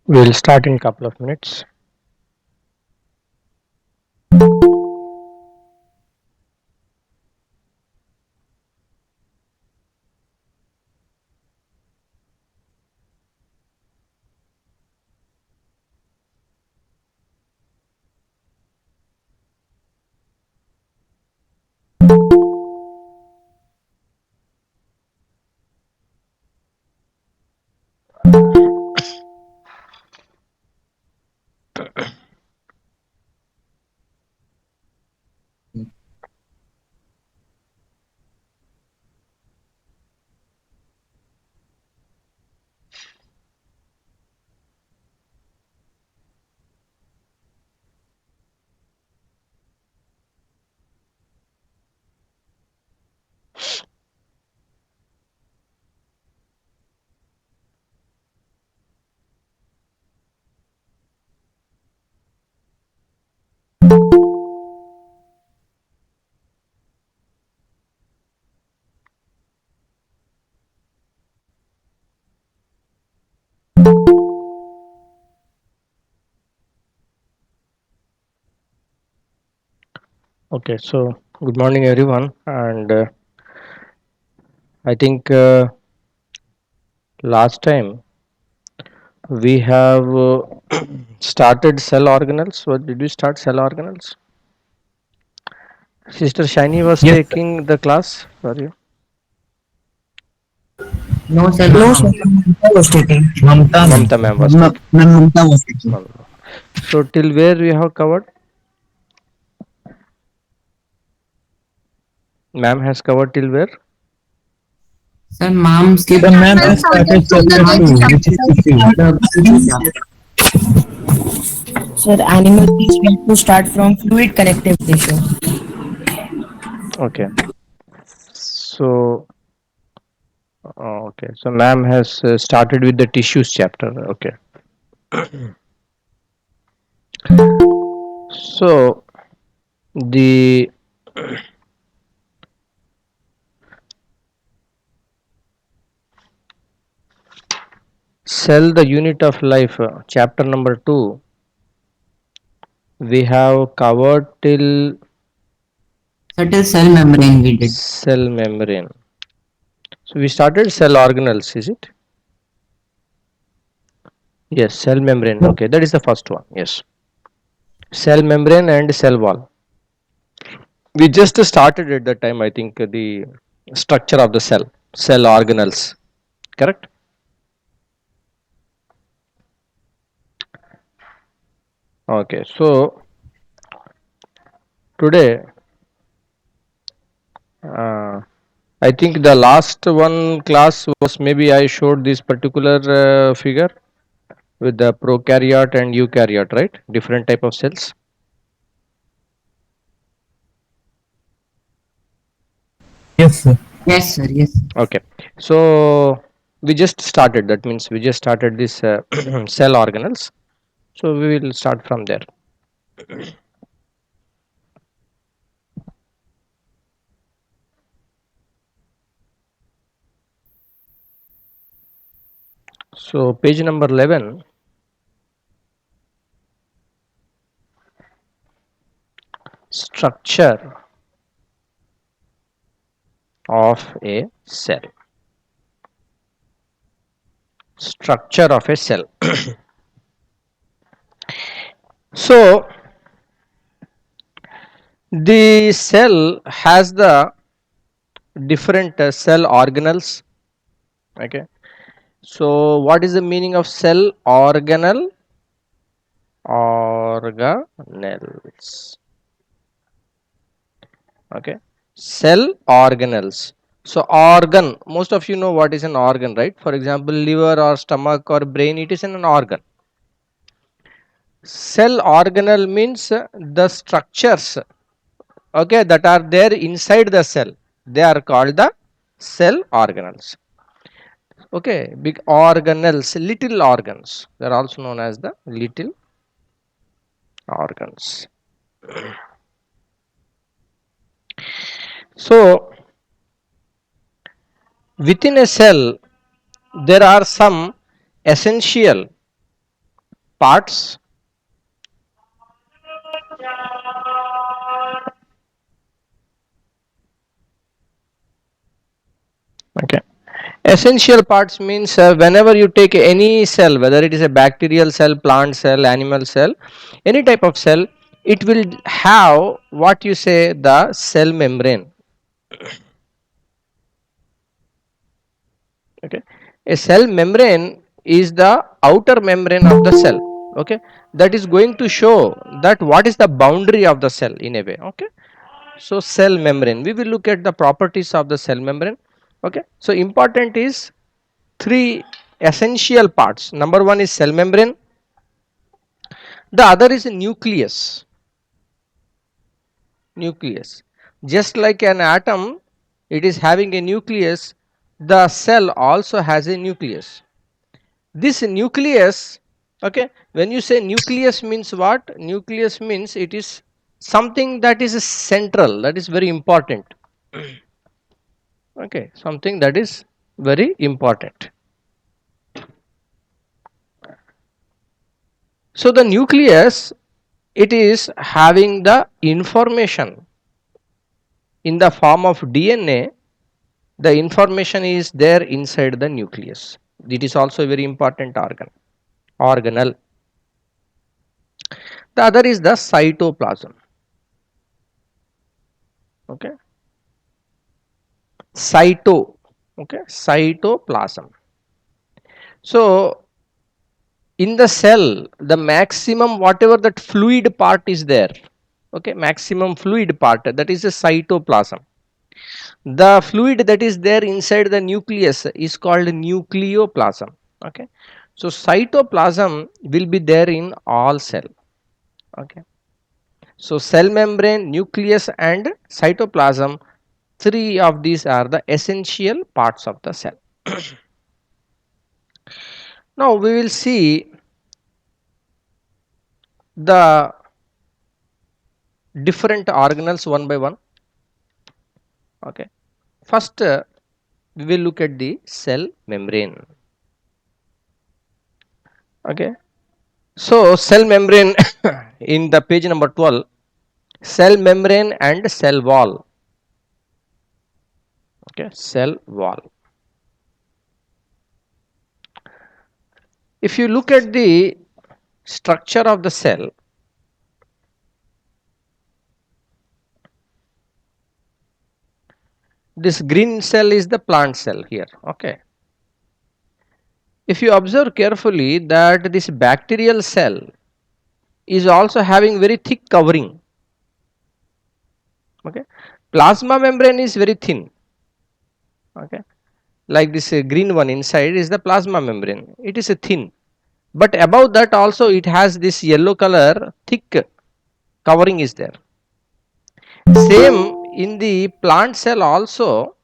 We'll start in couple of minutes. Okay, so good morning everyone, and I think last time we have started cell organelles. What did we start cell organelles? Sister Shiny was Yes, sir. taking the class for you. No, sir, No, ma'am. sir. Mamta was taking. Mamta, ma'am. Mamta ma'am was taking. Mamta was taking. So till where we have covered? Ma'am has covered till where? Sir, ma'am The skipped ma'am the has started chapter ma'am 2, skipped which is tissue. the tissue chapter. Sir, animal teeth we have to start from fluid connective tissue. Okay. So okay. So ma'am has started with the tissues chapter. Okay. So the cell, the unit of life, chapter number 2, we have covered till Subtle cell membrane we did. cell membrane. So we started cell organelles, is it? Yes, cell membrane. Okay, that is the first one. Yes, cell membrane and cell wall. We just started at that time, I think, the structure of the cell organelles. Correct? Okay, so today, uh, I think the last one class was maybe I showed this particular figure with the prokaryote and eukaryote, right? Different type of cells. Yes, sir. Yes, sir. Yes, sir. Okay, so we just started. That means we just started this cell organelles. So we will start from there. So page number 11, structure of a cell. Structure of a cell. So the cell has the different cell organelles. Okay. So what is the meaning of cell organelle? Organelles. Okay. Cell organelles. So organ, most of you know what is an organ, right? For example, liver or stomach or brain, it is an organ. Cell organelle means the structures, okay, that are there inside the cell, they are called the cell organelles. Okay, big organelles, little organs, they are also known as the little organs. So within a cell there are some essential parts. Okay. Essential parts means whenever you take any cell, whether it is a bacterial cell, plant cell, animal cell, any type of cell, it will have what you say the cell membrane. Okay, a cell membrane is the outer membrane of the cell. Okay, that is going to show that what is the boundary of the cell in a way. Okay, so cell membrane, we will look at the properties of the cell membrane. Okay, so important is three essential parts. Number one is cell membrane, the other is nucleus. Nucleus, just like an atom, it is having a nucleus, the cell also has a nucleus. This nucleus, okay, when you say nucleus means what? Nucleus means it is something that is central, that is very important. Okay, something that is very important. So the nucleus, it is having the information in the form of DNA. The information is there inside the nucleus. It is also a very important organelle. The other is the cytoplasm. Okay, cytoplasm. So in the cell, the maximum whatever that fluid part is there, okay, maximum fluid part, that is the cytoplasm. The fluid that is there inside the nucleus is called nucleoplasm. Okay, so cytoplasm will be there in all cell. Okay, so cell membrane, nucleus and cytoplasm, three of these are the essential parts of the cell. Now we will see the different organelles one by one. Okay, first we will look at the cell membrane. Okay, so cell membrane in the page number 12, cell membrane and cell wall. Okay, cell wall. If you look at the structure of the cell, this green cell is the plant cell here. Okay, if you observe carefully that this bacterial cell is also having very thick covering. Okay, plasma membrane is very thin. Okay, like this green one inside is the plasma membrane, it is a thin, but above that also it has this yellow color thick covering is there. Same in the plant cell also,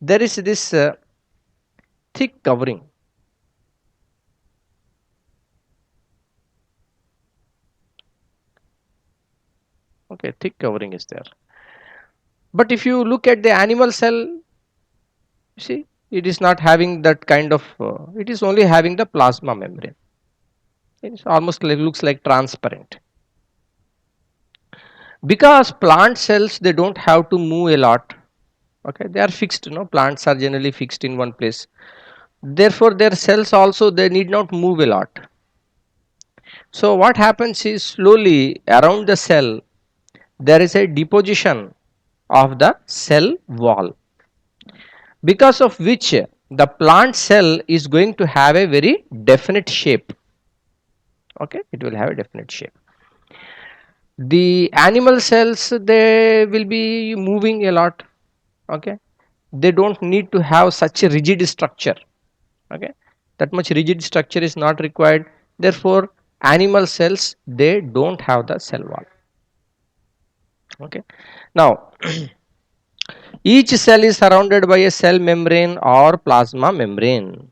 there is this thick covering. Okay, thick covering is there. But if you look at the animal cell, you see it is not having that kind of, it is only having the plasma membrane. It's almost like, looks like transparent. Because plant cells, they don't have to move a lot. Okay, they are fixed. No, plants are generally fixed in one place. Therefore, their cells also, they need not move a lot. So what happens is slowly around the cell there is a deposition of the cell wall, because of which the plant cell is going to have a very definite shape. Okay, it will have a definite shape. The animal cells, they will be moving a lot. Okay, they don't need to have such a rigid structure. Okay, that much rigid structure is not required. Therefore animal cells, they don't have the cell wall. Okay, now each cell is surrounded by a cell membrane or plasma membrane.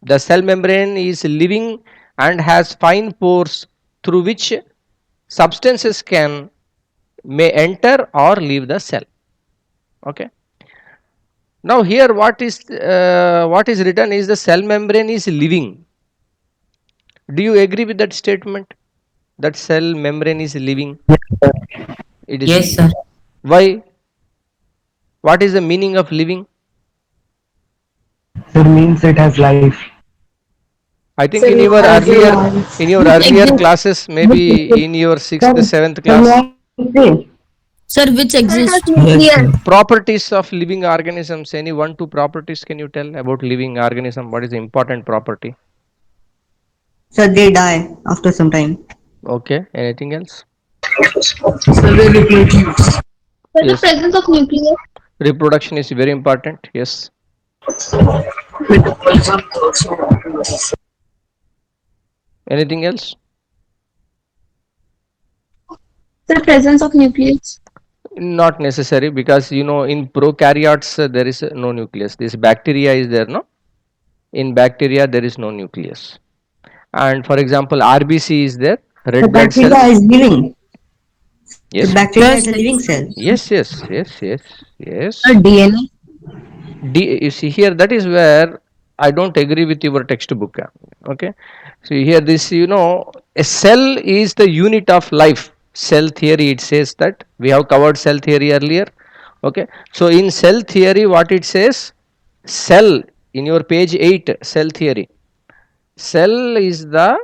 The cell membrane is living and has fine pores through which substances may enter or leave the cell. Okay, now here what is written is the cell membrane is living. Do you agree with that statement? That cell membrane is living? It is. Yes, sir. Why? What is the meaning of living? It means it has life. I think So in it your has a earlier life. in your Which earlier exists. classes, Which maybe exists. in your sixth, Sir, seventh sir, may class, I say? Sir, which Sir, it has exists? Yes, nucleus. sir. properties of living organisms. Any one, two properties can you tell about living organism? What is the important property? So they die after some time. Okay. Anything else? Sir, they reproduce. For the Yes. presence of nucleus. Reproduction is very important. Yes. Metabolism also. Anything else? The presence of nucleus. Not necessary, because in prokaryotes there is no nucleus. This bacteria is there, no? In bacteria there is no nucleus. And for example, RBC is there, The red blood bacteria cells. is living. The Yes. bacteria is a living cell. Yes. Yes. Yes. Yes. Sir, Yes. DNA. You see here, that is where I don't agree with your textbook. Okay. So here this, a cell is the unit of life. Cell theory, it says that we have covered cell theory earlier. Okay. So in cell theory, what it says, cell in your page 8, cell theory. Cell is the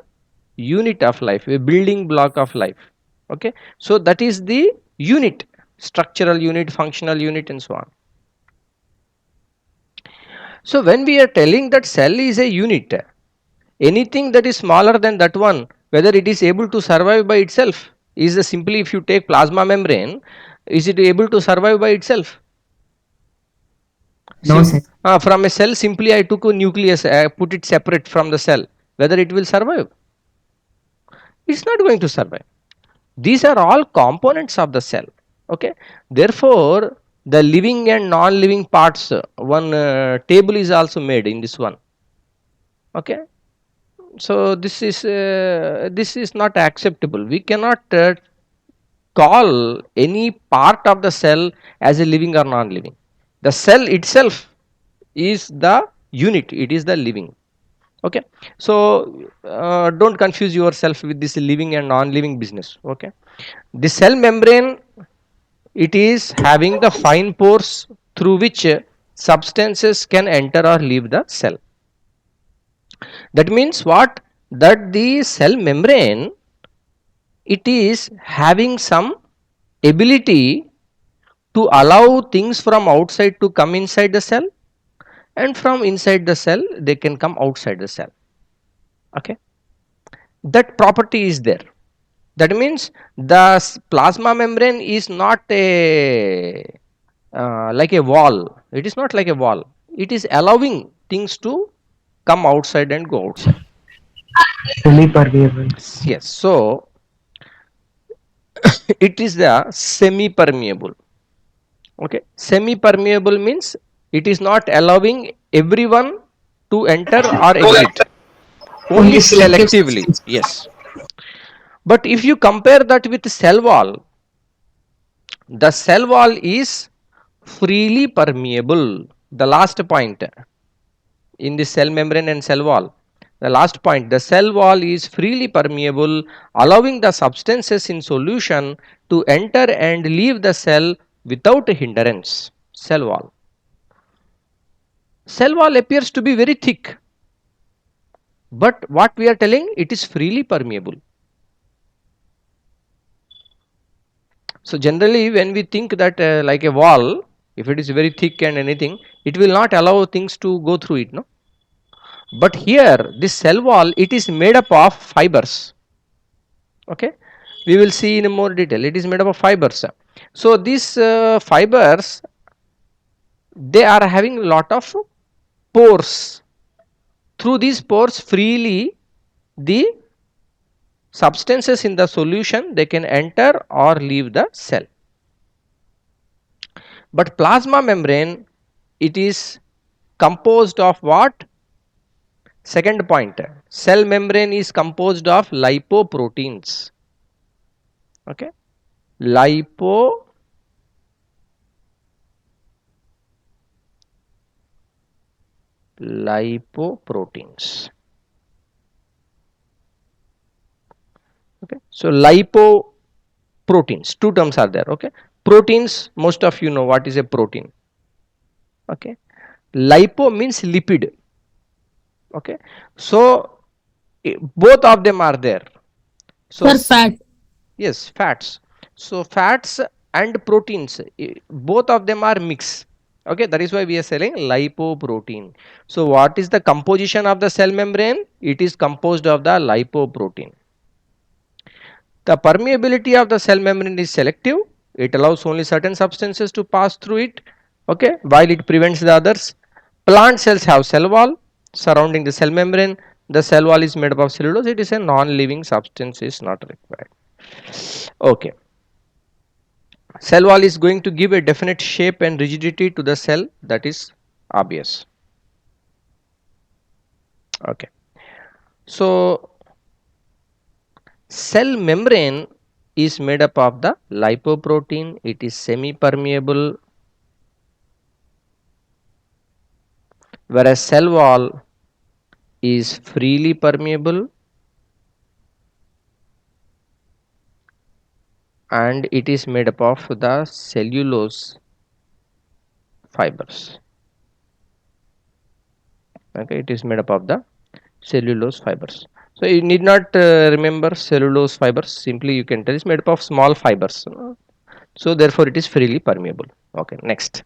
unit of life, a building block of life. Okay. So that is the unit, structural unit, functional unit, and so on. So when we are telling that cell is a unit, anything that is smaller than that one, whether it is able to survive by itself, is simply, if you take plasma membrane, is it able to survive by itself? No, sir. From a cell, simply I took a nucleus, I put it separate from the cell, whether it will survive? It's not going to survive. These are all components of the cell. Okay. Therefore, the living and non-living parts, one table is also made in this one. Okay. So this is not acceptable. We cannot call any part of the cell as a living or non-living. The cell itself is the unit. It is the living. Okay. So don't confuse yourself with this living and non-living business. Okay. The cell membrane, it is having the fine pores through which substances can enter or leave the cell. That means what? That the cell membrane, it is having some ability to allow things from outside to come inside the cell, and from inside the cell they can come outside the cell. Okay. That property is there. That means the plasma membrane is not a like a wall. It is not like a wall. It is allowing things to come outside and go outside. Semi-permeable. Yes. So it is the semi permeable. Okay. Semi permeable means it is not allowing everyone to enter or exit, only Only selective selectively. substance. Yes. But if you compare that with cell wall, the cell wall is freely permeable. The last point in the cell membrane and cell wall, the last point, the cell wall is freely permeable, allowing the substances in solution to enter and leave the cell without hindrance. Cell wall appears to be very thick, but what we are telling, it is freely permeable. So generally when we think that like a wall, if it is very thick and anything, it will not allow things to go through it, no? But here this cell wall, it is made up of fibers. Okay. We will see in more detail. It is made up of fibers. So these fibers, they are having a lot of pores. Through these pores, freely the substances in the solution, they can enter or leave the cell. But plasma membrane, it is composed of what? Second point, cell membrane is composed of lipoproteins. Okay. Lipoproteins. Okay, so lipoproteins, two terms are there. Okay, proteins, most of you know what is a protein. Okay, lipo means lipid. Okay, so both of them are there. So Sir, fat. yes, fats. So fats and proteins, both of them are mixed. Okay, that is why we are selling lipoprotein. So what is the composition of the cell membrane? It is composed of the lipoprotein. The permeability of the cell membrane is selective. It allows only certain substances to pass through it. Okay, while it prevents the others. Plant cells have cell wall surrounding the cell membrane. The cell wall is made up of cellulose. It is a non-living substance, is not required. Okay. Cell wall is going to give a definite shape and rigidity to the cell, that is obvious. Okay. So cell membrane is made up of the lipoprotein. It is semi-permeable, whereas cell wall is freely permeable and it is made up of the cellulose fibers. Okay, it is made up of the cellulose fibers. So you need not remember cellulose fibers, simply you can tell it's made up of small fibers. So therefore it is freely permeable. Okay, next.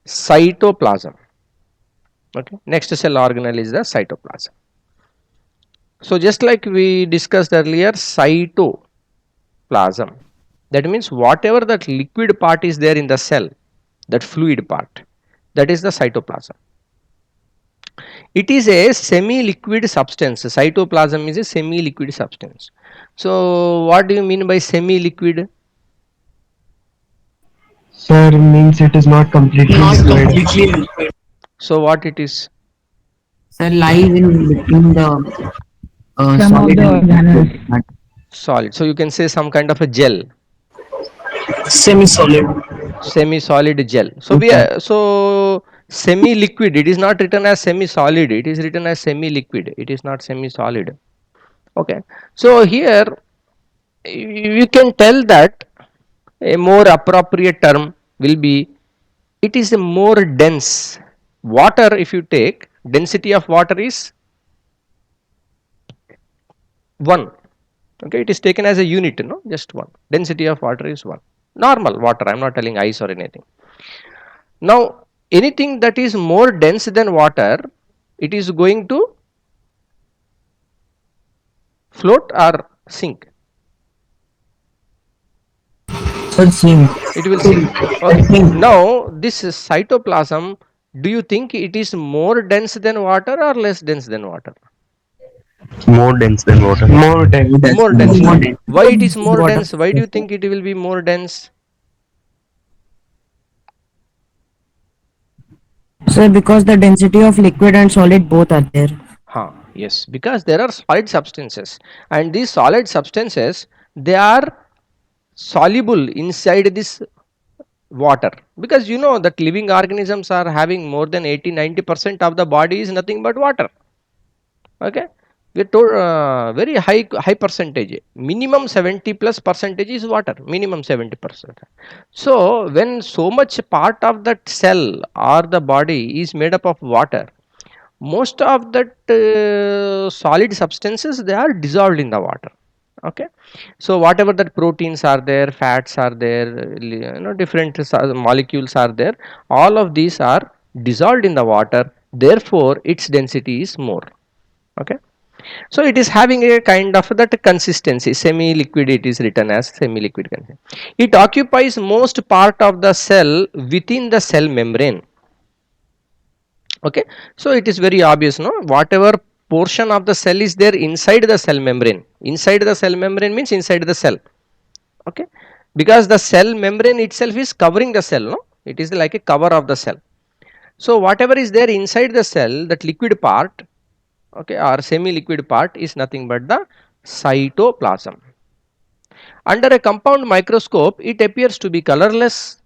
Cytoplasm. Okay, next cell organelle is the cytoplasm. So just like we discussed earlier, cytoplasm, that means whatever that liquid part is there in the cell, that fluid part, that is the cytoplasm. It is a semi-liquid substance. Cytoplasm is a semi-liquid substance. So what do you mean by semi-liquid? Sir, means it is not completely Not liquid. completely liquid. So what it is? Sir, lies in between the Some of solid the and organelles. liquid part. Solid. So you can say some kind of a gel, Semi-solid. semi-solid gel. So we Okay. are, so semi-liquid. It is not written as semi-solid. It is written as semi-liquid. It is not semi-solid. Okay. So here you can tell that a more appropriate term will be, it is a more dense. Water, if you take, density of water is 1. Okay, it is taken as a unit, no, just 1. Density of water is 1. Normal water, I am not telling ice or anything. Now anything that is more dense than water, it is going to float or sink. Sir, same. It will sink. Okay. Now this cytoplasm, do you think it is more dense than water or less dense than water? More dense than water. More dense. More dense. More No? dense. Why it is more Water. dense? Why do you think it will be more dense? Sir, because the density of liquid and solid both are there. Yes, because there are solid substances, and these solid substances, they are soluble inside this water, because you know that living organisms are having more than 80-90% of the body is nothing but water. Okay, we told very high percentage, minimum 70 plus percentage is water, minimum 70%. So when so much part of that cell or the body is made up of water, most of that solid substances, they are dissolved in the water. Okay, so whatever that proteins are there, fats are there, different molecules are there, all of these are dissolved in the water, therefore its density is more. Okay, so it is having a kind of that consistency, semi liquid, it is written as semi liquid consistency. It occupies most part of the cell within the cell membrane. Okay, so it is very obvious, no, whatever portion of the cell is there inside the cell membrane, inside the cell membrane means inside the cell. Okay, because the cell membrane itself is covering the cell, no, it is like a cover of the cell. So whatever is there inside the cell, that liquid part, okay, or semi liquid part, is nothing but the cytoplasm. Under a compound microscope, it appears to be colorless,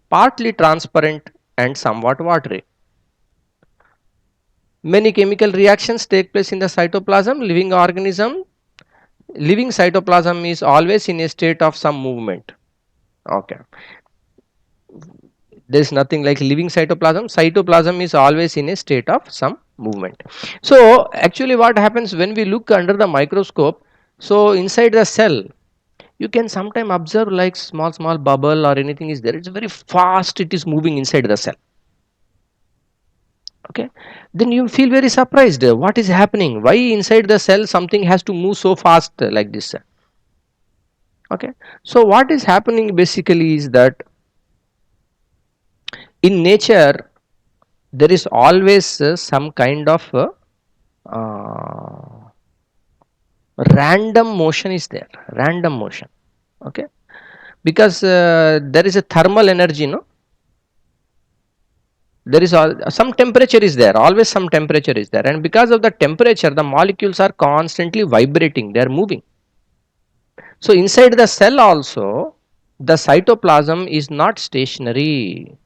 partly transparent and somewhat watery. Many chemical reactions take place in the cytoplasm. Living cytoplasm is always in a state of some movement. Okay, there is nothing like living cytoplasm. Cytoplasm is always in a state of some movement. So actually what happens when we look under the microscope, so inside the cell you can sometime observe like small bubble or anything is there, it's very fast, it is moving inside the cell. Okay, then you feel very surprised, what is happening, why inside the cell something has to move so fast like this. Okay, so what is happening basically is that in nature there is always some kind of uh, random motion is there, random motion. Okay, because there is a thermal energy, no, there is some temperature is there, always some temperature is there, and because of the temperature the molecules are constantly vibrating, they are moving. So inside the cell also the cytoplasm is not stationary.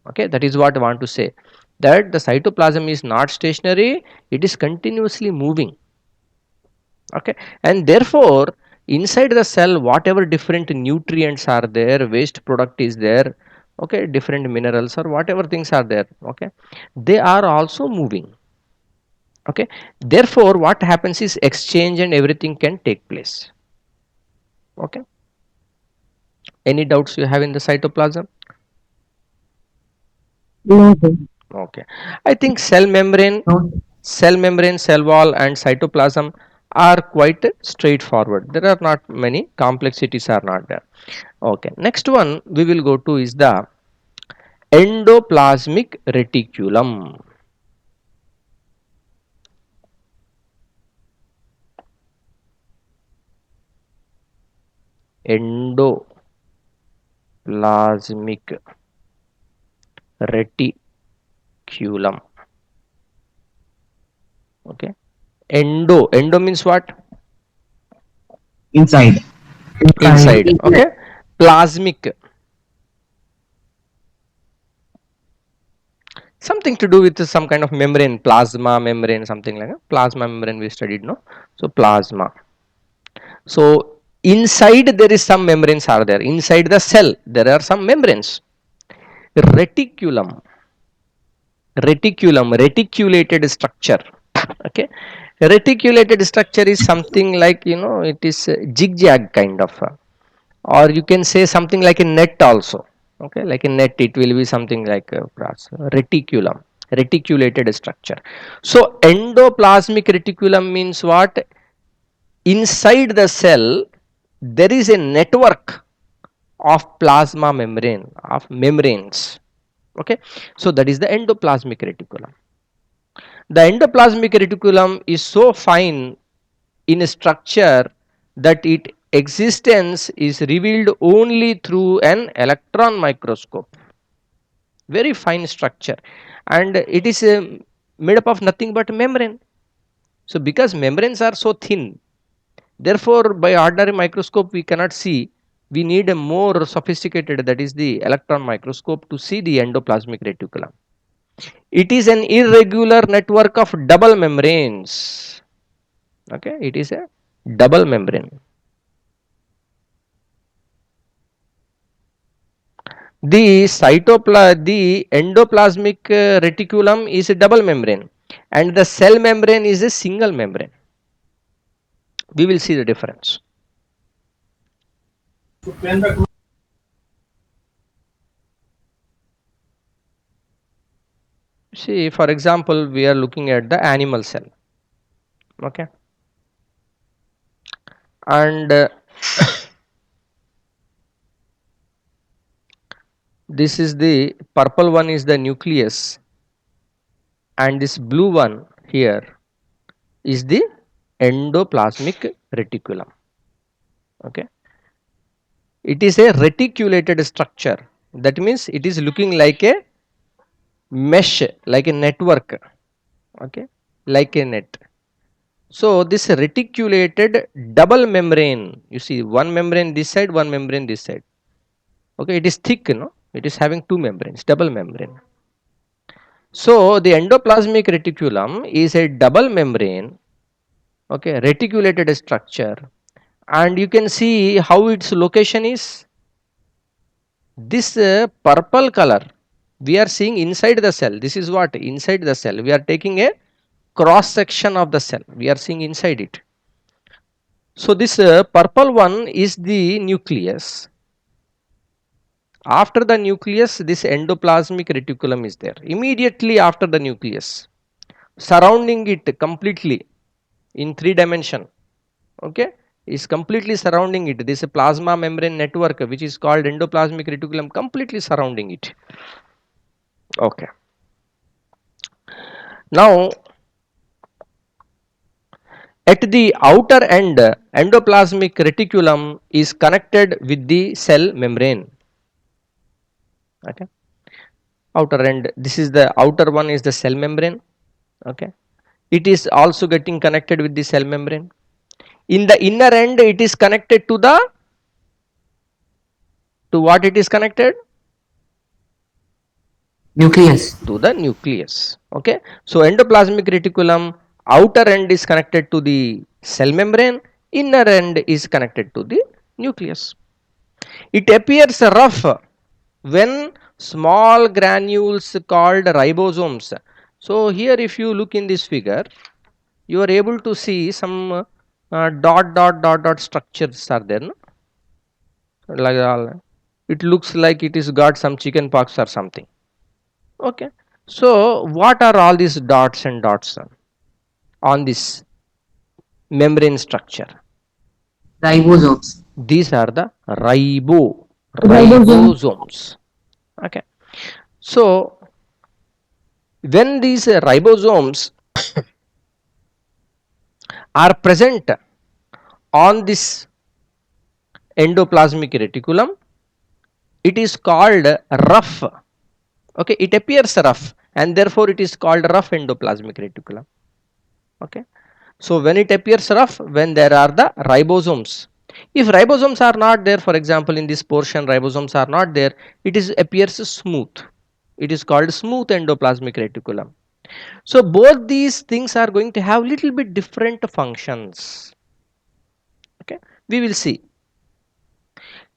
Okay, that is what I want to say, that the cytoplasm is not stationary, it is continuously moving. Okay, and therefore inside the cell whatever different nutrients are there, waste product is there, okay, different minerals or whatever things are there, okay, they are also moving. Okay, therefore what happens is exchange and everything can take place. Okay, any doubts you have in the cytoplasm? No, sir. Okay, I think cell membrane, No. cell wall and cytoplasm are quite straightforward, there are not many complexities are not there. Okay, next one we will go to is the endoplasmic reticulum. Endoplasmic reticulum. Okay, endo means what? Inside. Inside. Okay, plasmic, something to do with some kind of membrane, plasma membrane, something like that. Plasma membrane we studied, no? So plasma, so inside there is some membranes are there, inside the cell there are some membranes. Reticulum, reticulated structure. Okay, reticulated structure is something like, you know, it is zigzag kind of or you can say something like a net also. Okay, like a net it will be something like brass. Reticulum, reticulated structure. So endoplasmic reticulum means what? Inside the cell there is a network of plasma membrane, of membranes. Okay, so that is the endoplasmic reticulum. The endoplasmic reticulum is so fine in structure that its existence is revealed only through an electron microscope. Very fine structure, and it is made up of nothing but membrane. So because membranes are so thin, therefore by ordinary microscope we cannot see, we need a more sophisticated, that is the electron microscope, to see the endoplasmic reticulum. It is an irregular network of double membranes. Okay, it is a double membrane. The endoplasmic reticulum is a double membrane and the cell membrane is a single membrane. We will see the difference. See, for example, we are looking at the animal cell. Okay, and this is the purple one is the nucleus, and this blue one here is the endoplasmic reticulum. Okay, it is a reticulated structure, that means it is looking like a mesh, like a network. Okay, like a net. So this reticulated double membrane, you see one membrane this side, one membrane this side. Okay, it is thick, no, it is having two membranes, double membrane. So the endoplasmic reticulum is a double membrane, okay, reticulated structure, and you can see how its location is. This purple color we are seeing inside the cell. This is what inside the cell. We are taking a cross section of the cell. We are seeing inside it. So this purple one is the nucleus. After the nucleus, this endoplasmic reticulum is there. Immediately after the nucleus, surrounding it completely in 3 dimension, okay, is completely surrounding it. This plasma membrane network, which is called endoplasmic reticulum, completely surrounding it. Okay. Now, at the outer end, endoplasmic reticulum is connected with the cell membrane. Okay. Outer end, this is the outer one is the cell membrane. Okay. It is also getting connected with the cell membrane. In the inner end, it is connected to what it is connected? Nucleus. To the nucleus. Okay. So endoplasmic reticulum outer end is connected to the cell membrane, inner end is connected to the nucleus. It appears rough when small granules called ribosomes. So here if you look in this figure, you are able to see some dot structures are there, no? Like it looks like it is got some chicken pox or something. Okay. So what are all these dots and dots on this membrane structure? Ribosomes. These are the Ribosomes. ribosomes. Okay. So when these ribosomes are present on this endoplasmic reticulum, it is called rough. Okay, it appears rough and therefore it is called rough endoplasmic reticulum. Okay. So when it appears rough, when there are the ribosomes. If ribosomes are not there, for example, in this portion ribosomes are not there, it is appears smooth. It is called smooth endoplasmic reticulum. So both these things are going to have little bit different functions. Okay, we will see.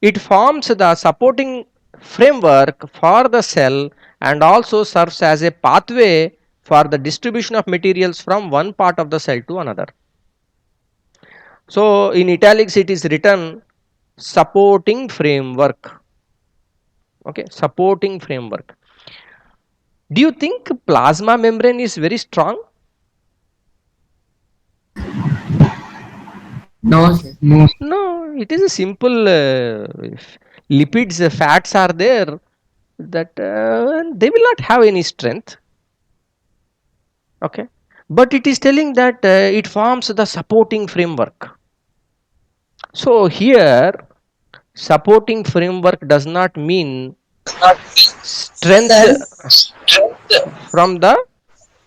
It forms the supporting framework for the cell and also serves as a pathway for the distribution of materials from one part of the cell to another. So in italics it is written supporting framework. Okay, supporting framework. Do you think plasma membrane is very strong? No, sir. No. No, it is a simple lipids, fats are there that they will not have any strength. Okay, but it is telling that it forms the supporting framework. So here supporting framework does not mean strength from the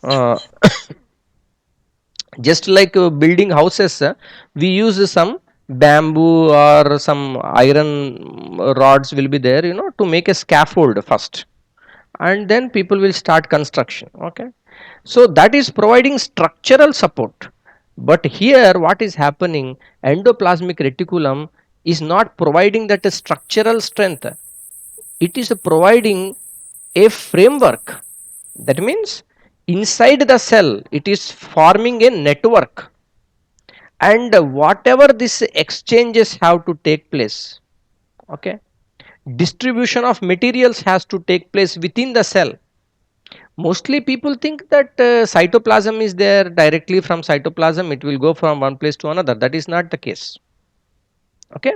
uh, just like building houses, we use some bamboo or some iron rods will be there, you know, to make a scaffold first, and then people will start construction. Okay, so that is providing structural support. But here what is happening, endoplasmic reticulum is not providing that structural strength, it is providing a framework. That means inside the cell it is forming a network, and whatever these exchanges have to take place, okay, distribution of materials has to take place within the cell. Mostly people think that cytoplasm is there, directly from cytoplasm it will go from one place to another. That is not the case. Okay,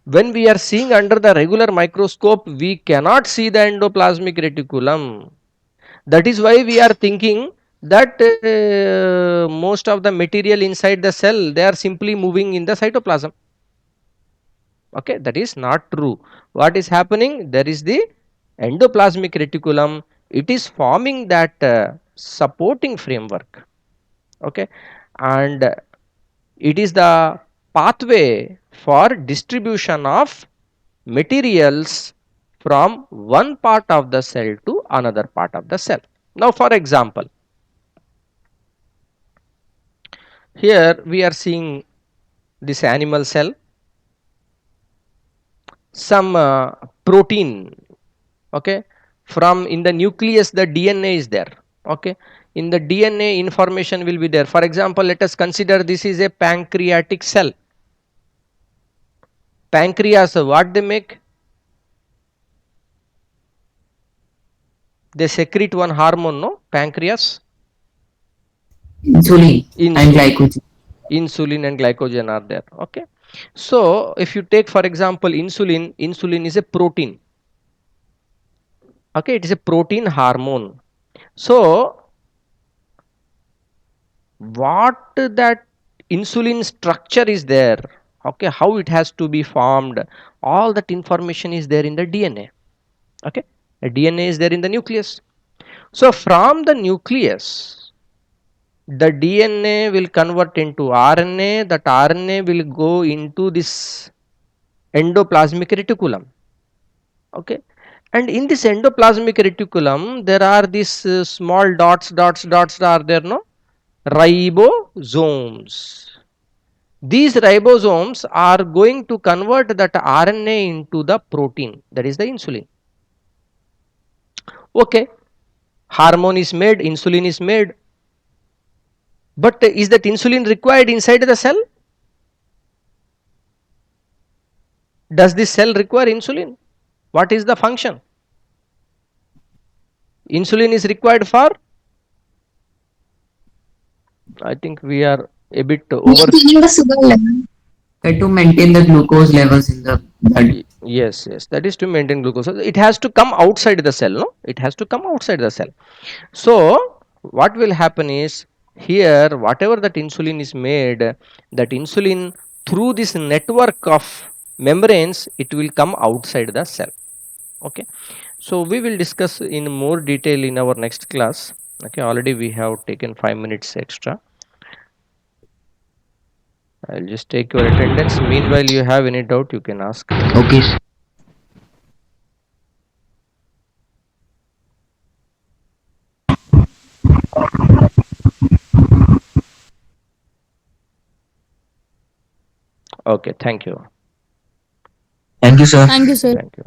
when we are seeing under the regular microscope, we cannot see the endoplasmic reticulum. That is why we are thinking that most of the material inside the cell, they are simply moving in the cytoplasm. Okay, that is not true. What is happening? There is the endoplasmic reticulum, it is forming that supporting framework. Okay, and it is the pathway for distribution of materials from one part of the cell to another part of the cell. Now for example, here we are seeing this animal cell, some protein, okay, from in the nucleus the DNA is there, okay, in the DNA information will be there. For example, let us consider this is a pancreatic cell. Pancreas, what they make? They secrete one hormone, no? Pancreas, Insulin and Insulin. glycogen. Insulin and glycogen are there, okay. So if you take for example insulin, insulin is a protein, okay, it is a protein hormone. So what that insulin structure is there, okay, how it has to be formed, all that information is there in the DNA, okay. The DNA is there in the nucleus. So from the nucleus the DNA will convert into RNA, that RNA will go into this endoplasmic reticulum, okay, and in this endoplasmic reticulum there are these small dots are there, no, ribosomes. These ribosomes are going to convert that RNA into the protein, that is the insulin, okay. Hormone is made, insulin is made, but is that insulin required inside the cell? Does this cell require insulin? What is the function? Insulin is required for, I think we are a bit over. Maintaining the sugar level. To maintain the glucose levels in the blood. Yes, that is to maintain glucose. So it has to come outside the cell, no? It has to come outside the cell. So what will happen is, here whatever that insulin is made, that insulin through this network of membranes, it will come outside the cell, okay. So we will discuss in more detail in our next class, okay. Already we have taken 5 minutes extra. I'll just take your attendance. Meanwhile, you have any doubt, you can ask. Okay. Okay, thank you. Thank you, sir. Thank you, sir. Thank you.